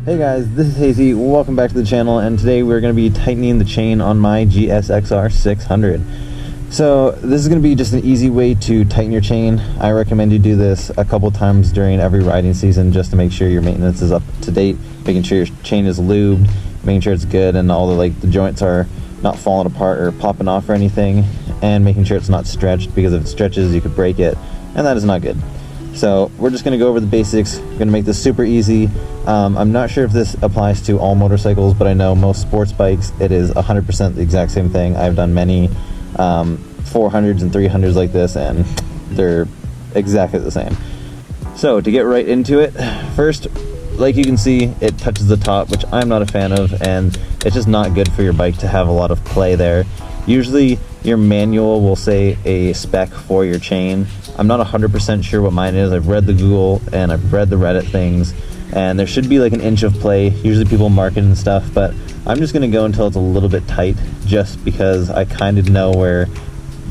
Hey guys, this is Hazy. Welcome back to the channel, and today we're going to be tightening the chain on my GSXR 600. So this is going to be just an easy way to tighten your chain. I recommend you do this a couple times during every riding season just to make sure your maintenance is up to date, making sure your chain is lubed, making sure it's good and all the joints are not falling apart or popping off or anything, and making sure it's not stretched, because if it stretches you could break it, and that is not good. So we're just going to go over the basics. We're going to make this super easy. I'm not sure if this applies to all motorcycles, but I know most sports bikes, it is 100% the exact same thing. I've done many 400s and 300s like this, and they're exactly the same. So to get right into it, first, like you can see, it touches the top, which I'm not a fan of, and it's just not good for your bike to have a lot of play there. Usually your manual will say a spec for your chain. I'm not 100% sure what mine is. I've read the Google and I've read the Reddit things, and there should be like an inch of play. Usually people mark it and stuff, but I'm just going to go until it's a little bit tight, just because I kind of know where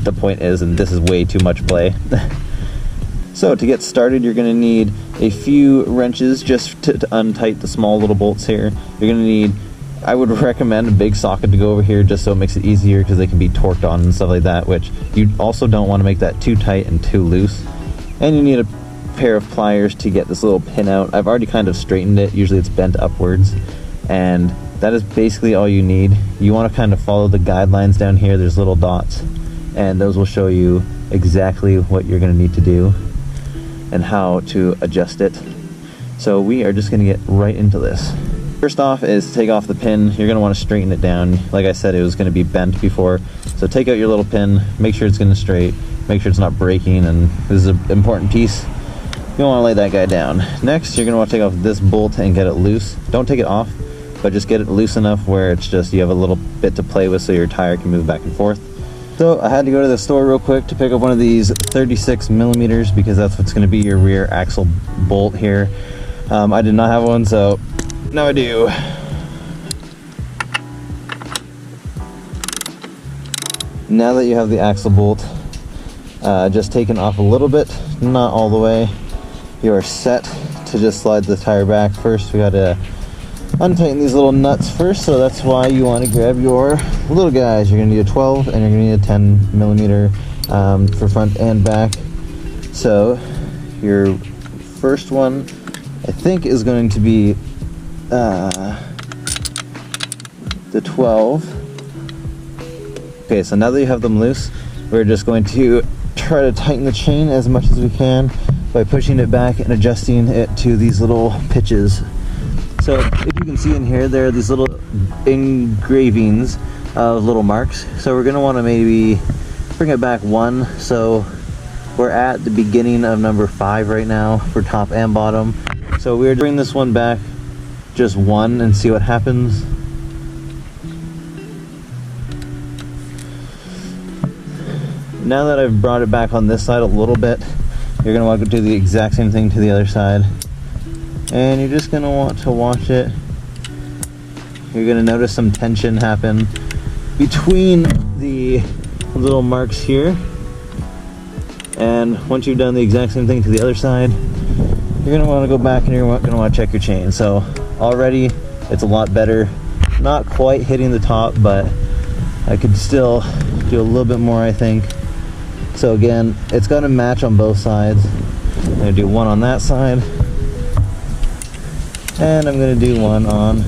the point is, and this is way too much play. So to get started, you're going to need a few wrenches just to untight the small little bolts here. You're going to need, I would recommend a big socket to go over here just so it makes it easier, because they can be torqued on and stuff like that, which you also don't want to make that too tight and too loose. And you need a pair of pliers to get this little pin out. I've already kind of straightened it. Usually it's bent upwards, and that is basically all you need. You want to kind of follow the guidelines down here. There's little dots, and those will show you exactly what you're going to need to do and how to adjust it. So we are just going to get right into this. First off is take off the pin. You're going to want to straighten it down. Like I said, it was going to be bent before, so take out your little pin, make sure it's going to straight, make sure it's not breaking, and this is an important piece. You don't want to lay that guy down. Next, you're going to want to take off this bolt and get it loose. Don't take it off, but just get it loose enough where it's just, you have a little bit to play with so your tire can move back and forth. So I had to go to the store real quick to pick up one of these 36 millimeters, because that's what's going to be your rear axle bolt here. I did not have one, so now I do. Now that you have the axle bolt just taken off a little bit, not all the way, you are set to just slide the tire back. First we got to untighten these little nuts first, so that's why you want to grab your little guys. You're going to need a 12 and you're going to need a 10 millimeter for front and back. So your first one, I think, is going to be the 12. Okay, so now that you have them loose, we're just going to try to tighten the chain as much as we can by pushing it back and adjusting it to these little pitches. So if you can see in here, there are these little engravings of little marks. So we're going to want to maybe bring it back one. So we're at the beginning of number 5 right now for top and bottom. So we're bring this one back just one and see what happens. Now that I've brought it back on this side a little bit, you're going to want to do the exact same thing to the other side. And you're just going to want to watch it. You're going to notice some tension happen between the little marks here. And once you've done the exact same thing to the other side, you're going to want to go back and you're going to want to check your chain. So already it's a lot better. Not quite hitting the top, but I could still do a little bit more, I think. So again, it's going to match on both sides. I'm going to do one on that side, and I'm going to do one on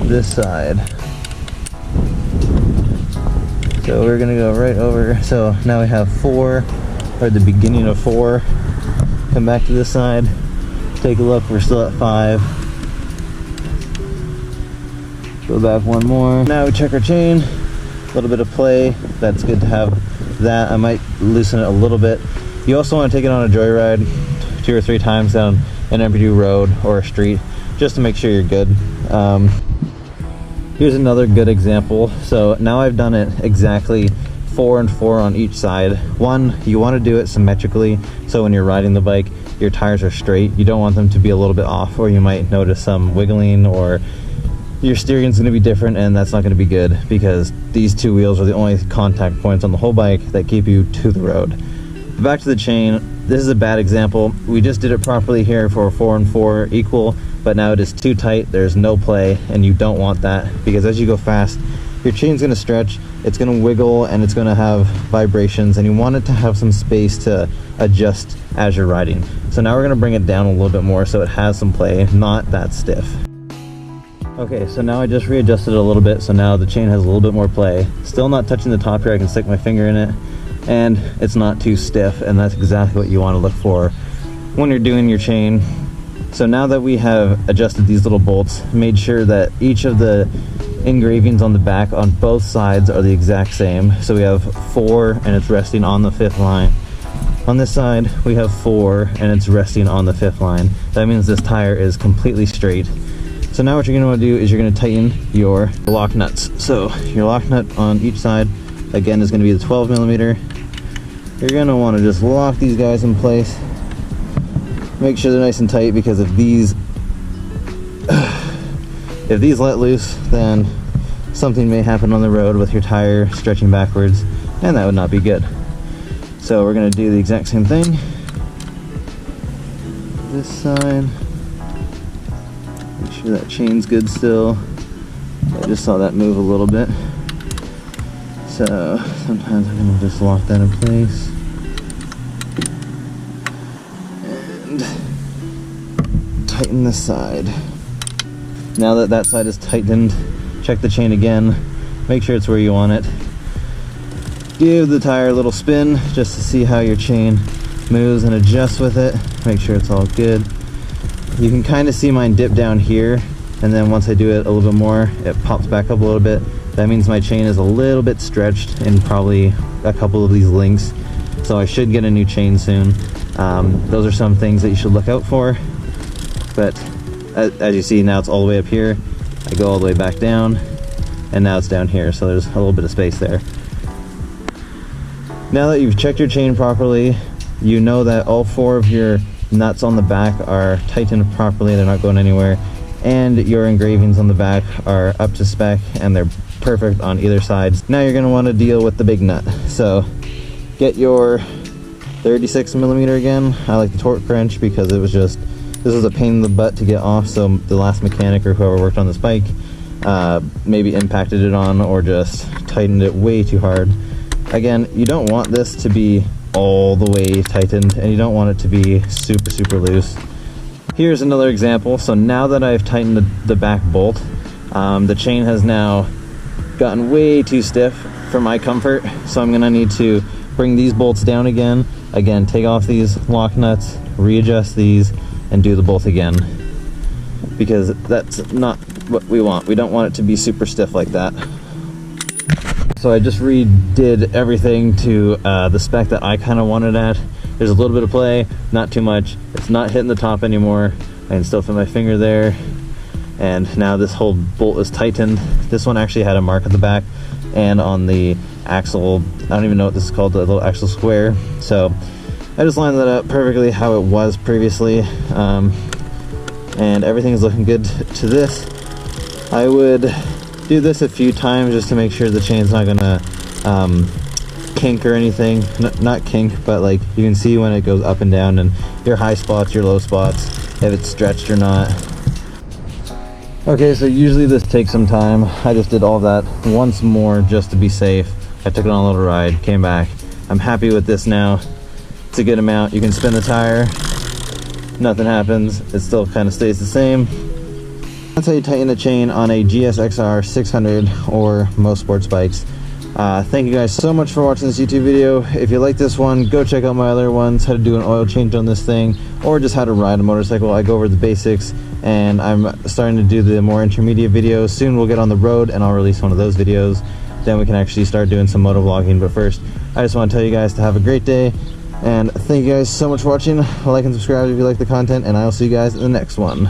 this side. So we're going to go right over. So now we have 4, or the beginning of 4. Come back to this side, take a look, we're still at 5. Go back one more. Now we check our chain, a little bit of play. That's good to have that. I might loosen it a little bit. You also want to take it on a joyride 2 or 3 times down an empty road or a street, just to make sure you're good. Here's another good example. So now I've done it exactly 4 and 4 on each side. One, you want to do it symmetrically, so when you're riding the bike, your tires are straight. You don't want them to be a little bit off, or you might notice some wiggling, or your steering's going to be different, and that's not going to be good, because these 2 wheels are the only contact points on the whole bike that keep you to the road. Back to the chain. This is a bad example. We just did it properly here for 4 and 4 equal, but now it is too tight. There's no play, and you don't want that, because as you go fast, your chain's going to stretch, it's going to wiggle, and it's going to have vibrations, and you want it to have some space to adjust as you're riding. So now we're going to bring it down a little bit more so it has some play, not that stiff. Okay, so now I just readjusted it a little bit, so now the chain has a little bit more play. Still not touching the top here, I can stick my finger in it, and it's not too stiff, and that's exactly what you want to look for when you're doing your chain. So now that we have adjusted these little bolts, made sure that each of the engravings on the back on both sides are the exact same. So we have 4 and it's resting on the 5th line. On this side we have 4 and it's resting on the 5th line. That means this tire is completely straight. So now what you're going to want to do is you're going to tighten your lock nuts. So your lock nut on each side again is going to be the 12mm. You're going to want to just lock these guys in place. Make sure they're nice and tight, because if these let loose, then something may happen on the road with your tire stretching backwards, and that would not be good. So we're going to do the exact same thing. This side. Make sure that chain's good still. I just saw that move a little bit. So sometimes I'm going to just lock that in place. And tighten this side. Now that that side is tightened, check the chain again, make sure it's where you want it. Give the tire a little spin just to see how your chain moves and adjust with it. Make sure it's all good. You can kind of see mine dip down here, and then once I do it a little bit more, it pops back up a little bit. That means my chain is a little bit stretched in probably a couple of these links, so I should get a new chain soon. Those are some things that you should look out for. But as you see, now it's all the way up here. I go all the way back down, and now it's down here, so there's a little bit of space there. Now that you've checked your chain properly, you know that all 4 of your nuts on the back are tightened properly, they're not going anywhere, and your engravings on the back are up to spec and they're perfect on either side. Now you're going to want to deal with the big nut. So get your 36mm again. I like the torque wrench because this was a pain in the butt to get off, so the last mechanic or whoever worked on this bike maybe impacted it on or just tightened it way too hard. Again, you don't want this to be all the way tightened, and you don't want it to be super loose. Here's another example. So now that I've tightened the back bolt, the chain has now gotten way too stiff for my comfort, so I'm gonna need to bring these bolts down again. Again, take off these lock nuts, readjust these, and do the bolt again, because that's not what we want. We don't want it to be super stiff like that. So I just redid everything to the spec that I kind of wanted at. There's a little bit of play, not too much. It's not hitting the top anymore. I can still fit my finger there. And now this whole bolt is tightened. This one actually had a mark at the back and on the axle. I don't even know what this is called, the little axle square. So I just lined that up perfectly how it was previously. And everything is looking good to this. I would do this a few times just to make sure the chain's not gonna kink or anything. Not kink, but like you can see when it goes up and down, and your high spots, your low spots, if it's stretched or not. Okay, so usually this takes some time. I just did all that once more just to be safe. I took it on a little ride, came back. I'm happy with this now. It's a good amount. You can spin the tire, nothing happens. It still kind of stays the same. That's how you tighten a chain on a GSXR 600 or most sports bikes. Thank you guys so much for watching this YouTube video. If you like this one, go check out my other ones, how to do an oil change on this thing, or just how to ride a motorcycle. I go over the basics, and I'm starting to do the more intermediate videos. Soon we'll get on the road and I'll release one of those videos. Then we can actually start doing some moto vlogging. But first, I just want to tell you guys to have a great day, and thank you guys so much for watching. Like and subscribe if you like the content, and I'll see you guys in the next one.